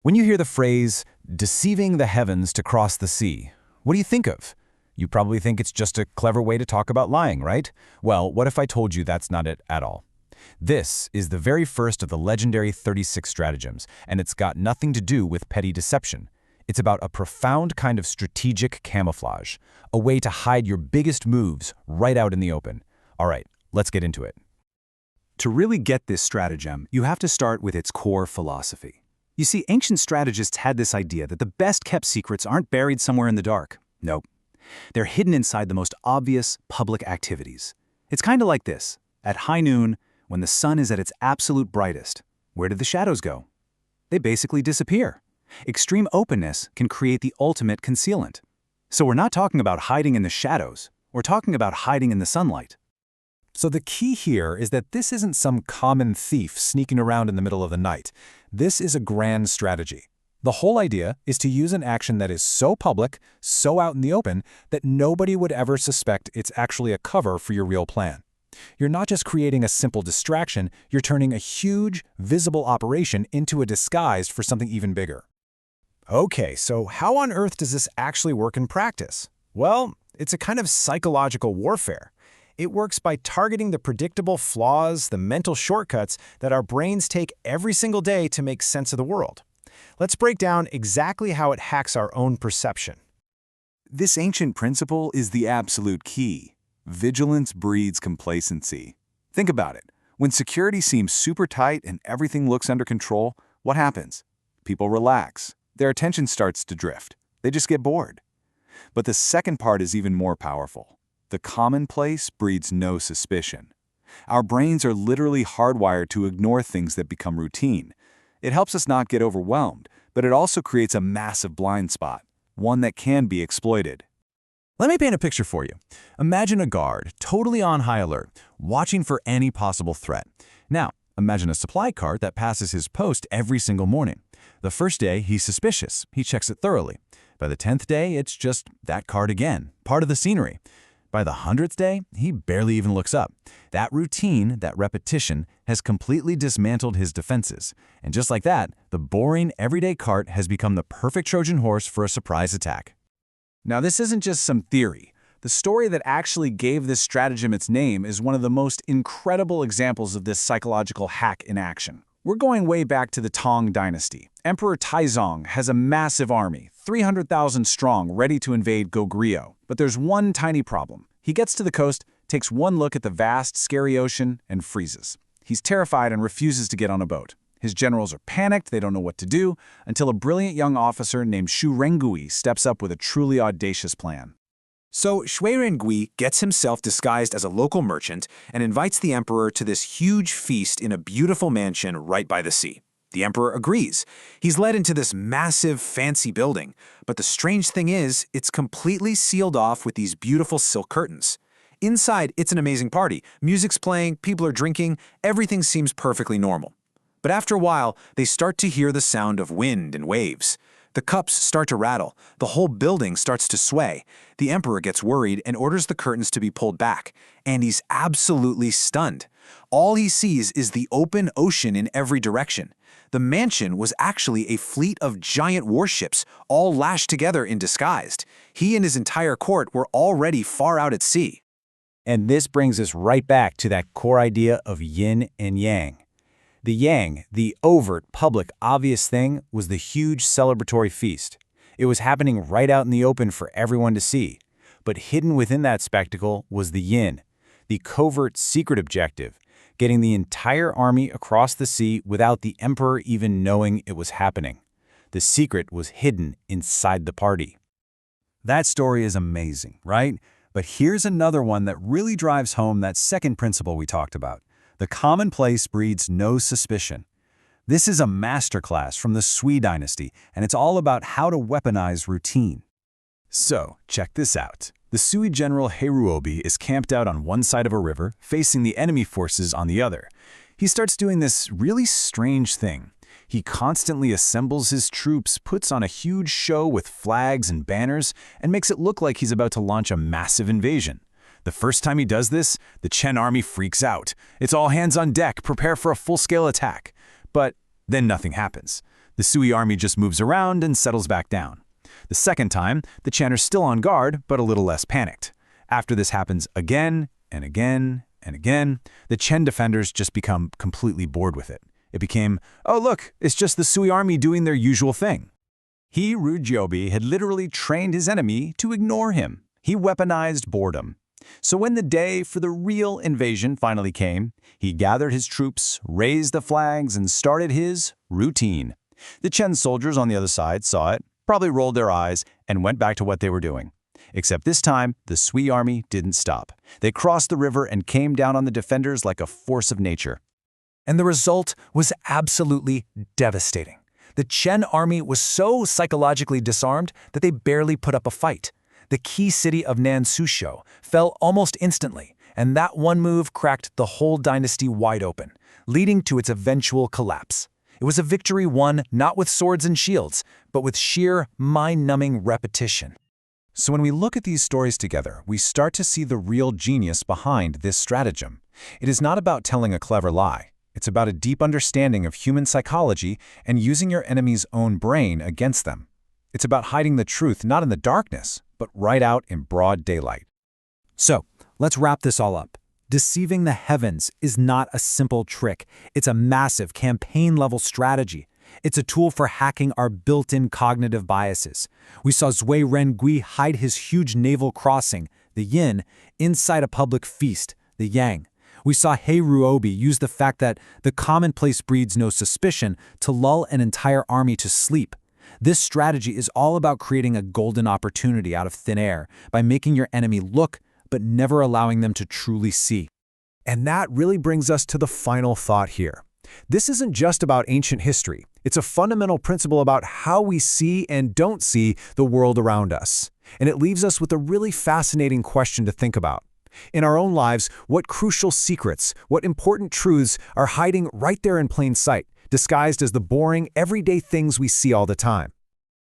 When you hear the phrase, deceiving the heavens to cross the sea, what do you think of? You probably think it's just a clever way to talk about lying, right? Well, what if I told you that's not it at all? This is the very first of the legendary 36 stratagems, and it's got nothing to do with petty deception. It's about a profound kind of strategic camouflage, a way to hide your biggest moves right out in the open. All right, let's get into it. To really get this stratagem, you have to start with its core philosophy. You see, ancient strategists had this idea that the best-kept secrets aren't buried somewhere in the dark. Nope. They're hidden inside the most obvious public activities. It's kind of like this. At high noon, when the sun is at its absolute brightest, where do the shadows go? They basically disappear. Extreme openness can create the ultimate concealment. So we're not talking about hiding in the shadows. We're talking about hiding in the sunlight. So the key here is that this isn't some common thief sneaking around in the middle of the night. This is a grand strategy. The whole idea is to use an action that is so public, so out in the open, that nobody would ever suspect it's actually a cover for your real plan. You're not just creating a simple distraction, you're turning a huge, visible operation into a disguise for something even bigger. Okay, so how on earth does this actually work in practice? Well, it's a kind of psychological warfare. It works by targeting the predictable flaws, the mental shortcuts that our brains take every single day to make sense of the world. Let's break down exactly how it hacks our own perception. This ancient principle is the absolute key. Vigilance breeds complacency. Think about it. When security seems super tight and everything looks under control, what happens? People relax. Their attention starts to drift. They just get bored. But the second part is even more powerful. The commonplace breeds no suspicion. Our brains are literally hardwired to ignore things that become routine. It helps us not get overwhelmed, but it also creates a massive blind spot, one that can be exploited. Let me paint a picture for you. Imagine a guard, totally on high alert, watching for any possible threat. Now, imagine a supply cart that passes his post every single morning. The first day, he's suspicious. He checks it thoroughly. By the 10th day, it's just that cart again, part of the scenery. By the 100th day, he barely even looks up. That routine, that repetition, has completely dismantled his defenses. And just like that, the boring, everyday cart has become the perfect Trojan horse for a surprise attack. Now, this isn't just some theory. The story that actually gave this stratagem its name is one of the most incredible examples of this psychological hack in action. We're going way back to the Tang Dynasty. Emperor Taizong has a massive army, 300,000 strong, ready to invade Goguryeo. But there's one tiny problem. He gets to the coast, takes one look at the vast, scary ocean, and freezes. He's terrified and refuses to get on a boat. His generals are panicked, they don't know what to do, until a brilliant young officer named Xu Rengui steps up with a truly audacious plan. So Xu Rengui gets himself disguised as a local merchant and invites the emperor to this huge feast in a beautiful mansion right by the sea. The emperor agrees. He's led into this massive, fancy building, but the strange thing is, it's completely sealed off with these beautiful silk curtains. Inside, it's an amazing party. Music's playing, people are drinking, everything seems perfectly normal. But after a while, they start to hear the sound of wind and waves. The cups start to rattle. The whole building starts to sway. The emperor gets worried and orders the curtains to be pulled back. And he's absolutely stunned. All he sees is the open ocean in every direction. The mansion was actually a fleet of giant warships, all lashed together and disguised. He and his entire court were already far out at sea. And this brings us right back to that core idea of yin and yang. The yang, the overt, public, obvious thing, was the huge celebratory feast. It was happening right out in the open for everyone to see. But hidden within that spectacle was the yin, the covert, secret objective, getting the entire army across the sea without the emperor even knowing it was happening. The secret was hidden inside the party. That story is amazing, right? But here's another one that really drives home that second principle we talked about. The commonplace breeds no suspicion. This is a masterclass from the Sui dynasty, and it's all about how to weaponize routine. So, check this out. The Sui general Heiruobi is camped out on one side of a river, facing the enemy forces on the other. He starts doing this really strange thing. He constantly assembles his troops, puts on a huge show with flags and banners, and makes it look like he's about to launch a massive invasion. The first time he does this, the Chen army freaks out. It's all hands on deck, prepare for a full-scale attack. But then nothing happens. The Sui army just moves around and settles back down. The second time, the Chen are still on guard, but a little less panicked. After this happens again and again and again, the Chen defenders just become completely bored with it. It became, oh look, it's just the Sui army doing their usual thing. He, Ru Jiobi, had literally trained his enemy to ignore him. He weaponized boredom. So when the day for the real invasion finally came, he gathered his troops, raised the flags, and started his routine. The Chen soldiers on the other side saw it, probably rolled their eyes, and went back to what they were doing. Except this time, the Sui army didn't stop. They crossed the river and came down on the defenders like a force of nature. And the result was absolutely devastating. The Chen army was so psychologically disarmed that they barely put up a fight. The key city of Nansusho fell almost instantly, and that one move cracked the whole dynasty wide open, leading to its eventual collapse. It was a victory won not with swords and shields, but with sheer, mind-numbing repetition. So when we look at these stories together, we start to see the real genius behind this stratagem. It is not about telling a clever lie. It's about a deep understanding of human psychology and using your enemy's own brain against them. It's about hiding the truth not in the darkness, but right out in broad daylight. So, let's wrap this all up. Deceiving the heavens is not a simple trick. It's a massive campaign-level strategy. It's a tool for hacking our built-in cognitive biases. We saw Zui Rengui hide his huge naval crossing, the yin, inside a public feast, the yang. We saw He Ruobi use the fact that the commonplace breeds no suspicion to lull an entire army to sleep. This strategy is all about creating a golden opportunity out of thin air by making your enemy look, but never allowing them to truly see. And that really brings us to the final thought here. This isn't just about ancient history. It's a fundamental principle about how we see and don't see the world around us. And it leaves us with a really fascinating question to think about. In our own lives, what crucial secrets, what important truths are hiding right there in plain sight, disguised as the boring, everyday things we see all the time?